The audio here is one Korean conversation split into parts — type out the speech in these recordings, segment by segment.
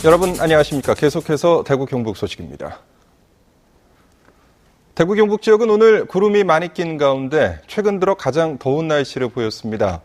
여러분 안녕하십니까. 계속해서 대구 경북 소식입니다. 대구 경북 지역은 오늘 구름이 많이 낀 가운데 최근 들어 가장 더운 날씨를 보였습니다.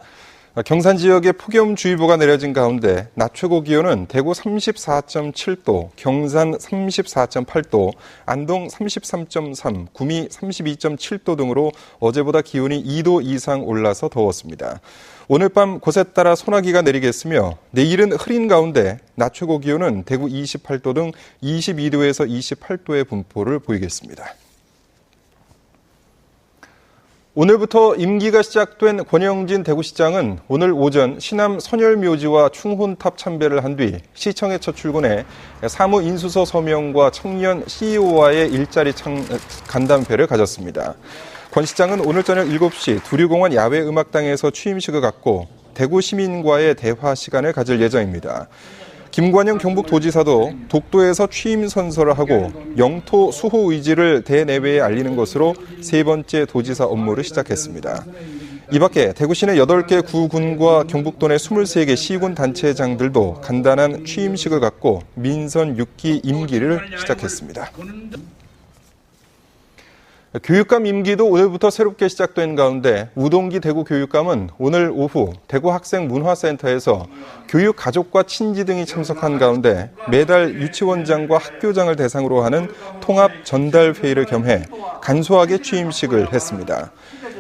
경산 지역에 폭염주의보가 내려진 가운데 낮 최고 기온은 대구 34.7도, 경산 34.8도, 안동 33.3, 구미 32.7도 등으로 어제보다 기온이 2도 이상 올라서 더웠습니다. 오늘 밤 곳에 따라 소나기가 내리겠으며 내일은 흐린 가운데 낮 최고 기온은 대구 28도 등 22도에서 28도의 분포를 보이겠습니다. 오늘부터 임기가 시작된 권영진 대구시장은 오늘 오전 시남 선열묘지와 충혼탑 참배를 한 뒤 시청에 첫 출근해 사무 인수서 서명과 청년 CEO와의 일자리 간담회를 가졌습니다. 권 시장은 오늘 저녁 7시 두류공원 야외음악당에서 취임식을 갖고 대구 시민과의 대화 시간을 가질 예정입니다. 김관영 경북도지사도 독도에서 취임 선서를 하고 영토 수호 의지를 대내외에 알리는 것으로 세 번째 도지사 업무를 시작했습니다. 이 밖에 대구시 내 8개 구군과 경북도 내 23개 시군 단체장들도 간단한 취임식을 갖고 민선 6기 임기를 시작했습니다. 교육감 임기도 오늘부터 새롭게 시작된 가운데 우동기 대구교육감은 오늘 오후 대구학생문화센터에서 교육 가족과 친지 등이 참석한 가운데 매달 유치원장과 학교장을 대상으로 하는 통합 전달회의를 겸해 간소하게 취임식을 했습니다.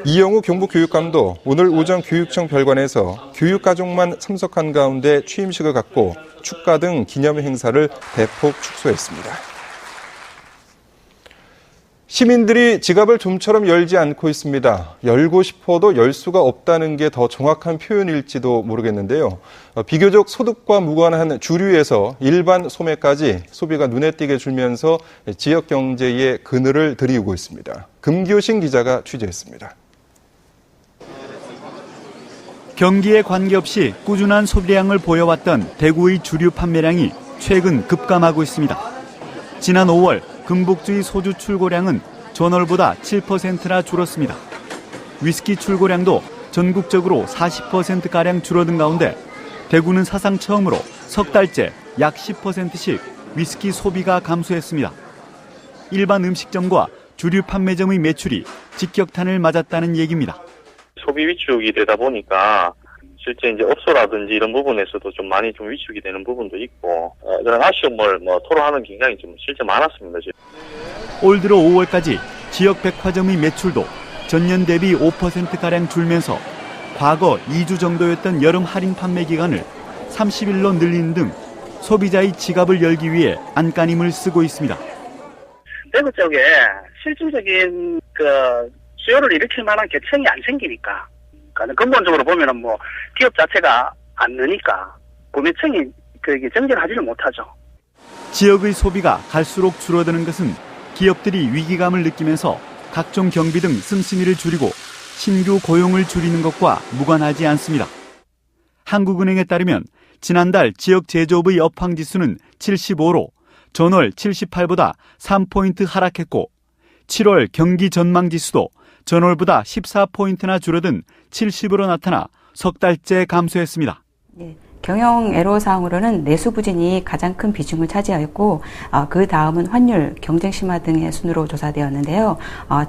이영우 경북교육감도 오늘 오전 교육청 별관에서 교육가족만 참석한 가운데 취임식을 갖고 축가 등 기념 행사를 대폭 축소했습니다. 시민들이 지갑을 좀처럼 열지 않고 있습니다. 열고 싶어도 열 수가 없다는 게 더 정확한 표현일지도 모르겠는데요. 비교적 소득과 무관한 주류에서 일반 소매까지 소비가 눈에 띄게 줄면서 지역 경제에 그늘을 들이우고 있습니다. 금교신 기자가 취재했습니다. 경기에 관계없이 꾸준한 소비량을 보여왔던 대구의 주류 판매량이 최근 급감하고 있습니다. 지난 5월 금복주의 소주 출고량은 전월보다 7%나 줄었습니다. 위스키 출고량도 전국적으로 40%가량 줄어든 가운데 대구는 사상 처음으로 석 달째 약 10%씩 위스키 소비가 감소했습니다. 일반 음식점과 주류 판매점의 매출이 직격탄을 맞았다는 얘기입니다. 소비 위축이 되다 보니까 실제 이제 업소라든지 이런 부분에서도 좀 많이 좀 위축이 되는 부분도 있고 그런 아쉬움을 토로하는 경향이 좀 실제 많았습니다. 올 들어 5월까지 지역 백화점의 매출도 전년 대비 5%가량 줄면서 과거 2주 정도였던 여름 할인 판매 기간을 30일로 늘리는 등 소비자의 지갑을 열기 위해 안간힘을 쓰고 있습니다. 대구 쪽에 실질적인 수요를 일으킬 만한 계층이 안 생기니까 근본적으로 보면은 기업 자체가 안 느니까 구매층이 정진하지를 못하죠. 지역의 소비가 갈수록 줄어드는 것은 기업들이 위기감을 느끼면서 각종 경비 등 씀씀이를 줄이고 신규 고용을 줄이는 것과 무관하지 않습니다. 한국은행에 따르면 지난달 지역 제조업의 업황지수는 75로 전월 78보다 3포인트 하락했고 7월 경기 전망지수도 전월보다 14포인트나 줄어든 70으로 나타나 석 달째 감소했습니다. 네, 경영 애로사항으로는 내수 부진이 가장 큰 비중을 차지하였고 그 다음은 환율, 경쟁 심화 등의 순으로 조사되었는데요.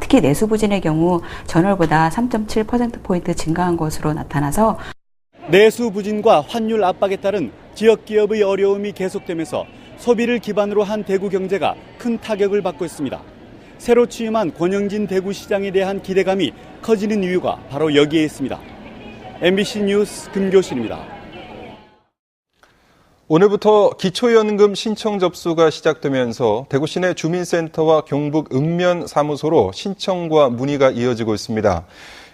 특히 내수 부진의 경우 전월보다 3.7%포인트 증가한 것으로 나타나서 내수 부진과 환율 압박에 따른 지역 기업의 어려움이 계속되면서 소비를 기반으로 한 대구 경제가 큰 타격을 받고 있습니다. 새로 취임한 권영진 대구시장에 대한 기대감이 커지는 이유가 바로 여기에 있습니다. MBC 뉴스 금교신입니다. 오늘부터 기초연금 신청 접수가 시작되면서 대구시 내 주민센터와 경북 읍면사무소로 신청과 문의가 이어지고 있습니다.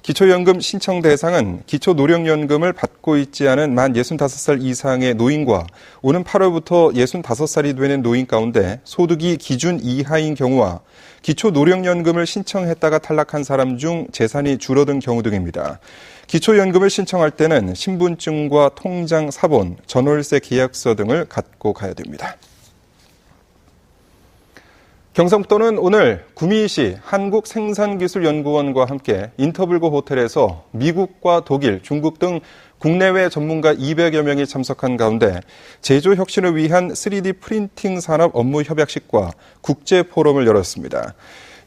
기초연금 신청 대상은 기초노령연금을 받고 있지 않은 만 65살 이상의 노인과 오는 8월부터 65살이 되는 노인 가운데 소득이 기준 이하인 경우와 기초노령연금을 신청했다가 탈락한 사람 중 재산이 줄어든 경우 등입니다. 기초연금을 신청할 때는 신분증과 통장 사본, 전월세 계약서 등을 갖고 가야 됩니다. 경상북도는 오늘 구미시 한국생산기술연구원과 함께 인터블고 호텔에서 미국과 독일, 중국 등 국내외 전문가 200여 명이 참석한 가운데 제조 혁신을 위한 3D 프린팅 산업 업무 협약식과 국제 포럼을 열었습니다.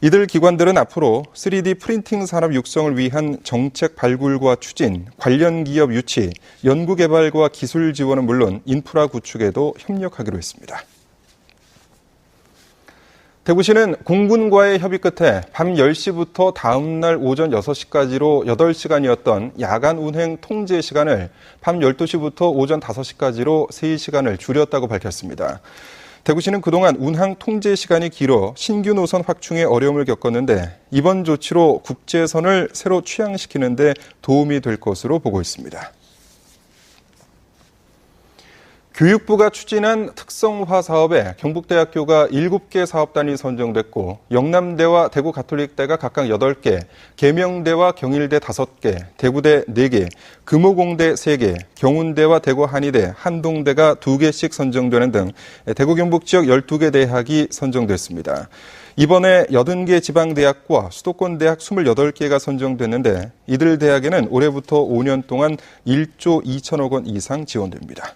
이들 기관들은 앞으로 3D 프린팅 산업 육성을 위한 정책 발굴과 추진, 관련 기업 유치, 연구개발과 기술 지원은 물론 인프라 구축에도 협력하기로 했습니다. 대구시는 공군과의 협의 끝에 밤 10시부터 다음 날 오전 6시까지로 8시간이었던 야간 운행 통제 시간을 밤 12시부터 오전 5시까지로 3시간을 줄였다고 밝혔습니다. 대구시는 그동안 운항 통제 시간이 길어 신규 노선 확충에 어려움을 겪었는데 이번 조치로 국제선을 새로 취향시키는 데 도움이 될 것으로 보고 있습니다. 교육부가 추진한 특성화 사업에 경북대학교가 7개 사업단이 선정됐고 영남대와 대구가톨릭대가 각각 8개, 계명대와 경일대 5개, 대구대 4개, 금호공대 3개, 경운대와 대구한의대, 한동대가 2개씩 선정되는 등 대구 경북 지역 12개 대학이 선정됐습니다. 이번에 80개 지방대학과 수도권 대학 28개가 선정됐는데 이들 대학에는 올해부터 5년 동안 1조 2천억 원 이상 지원됩니다.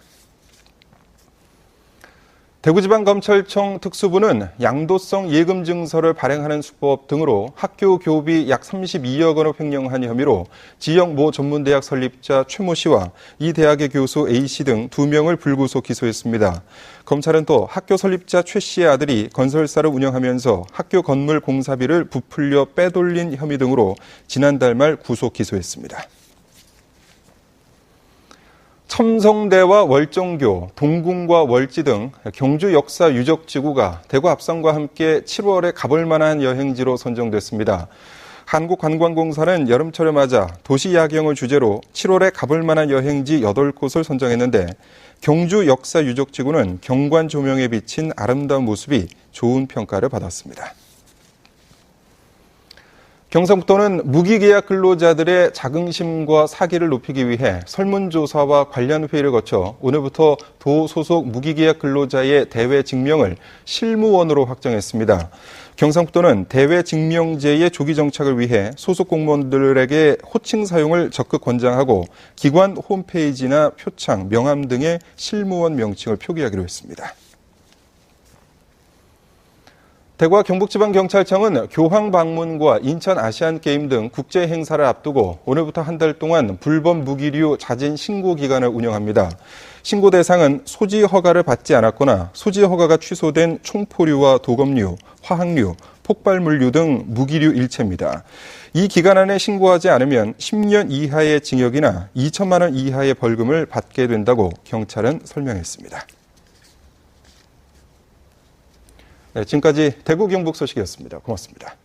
대구지방검찰청 특수부는 양도성 예금 증서를 발행하는 수법 등으로 학교 교비 약 32억 원을 횡령한 혐의로 지역 모 전문대학 설립자 최모 씨와 이 대학의 교수 A씨 등 2명을 불구속 기소했습니다. 검찰은 또 학교 설립자 최 씨의 아들이 건설사를 운영하면서 학교 건물 공사비를 부풀려 빼돌린 혐의 등으로 지난달 말 구속 기소했습니다. 첨성대와 월정교, 동궁과 월지 등 경주 역사 유적지구가 대구 압성과 함께 7월에 가볼 만한 여행지로 선정됐습니다. 한국관광공사는 여름철을 맞아 도시 야경을 주제로 7월에 가볼 만한 여행지 8곳을 선정했는데 경주 역사 유적지구는 경관 조명에 비친 아름다운 모습이 좋은 평가를 받았습니다. 경상북도는 무기계약 근로자들의 자긍심과 사기를 높이기 위해 설문조사와 관련 회의를 거쳐 오늘부터 도 소속 무기계약 근로자의 대외 직명을 실무원으로 확정했습니다. 경상북도는 대외 직명제의 조기 정착을 위해 소속 공무원들에게 호칭 사용을 적극 권장하고 기관 홈페이지나 표창, 명함 등의 실무원 명칭을 표기하기로 했습니다. 대구와 경북지방경찰청은 교황 방문과 인천 아시안게임 등 국제 행사를 앞두고 오늘부터 한 달 동안 불법 무기류 자진 신고 기간을 운영합니다. 신고 대상은 소지 허가를 받지 않았거나 소지 허가가 취소된 총포류와 도검류, 화학류, 폭발물류 등 무기류 일체입니다. 이 기간 안에 신고하지 않으면 10년 이하의 징역이나 2천만 원 이하의 벌금을 받게 된다고 경찰은 설명했습니다. 네, 지금까지 대구 경북 소식이었습니다. 고맙습니다.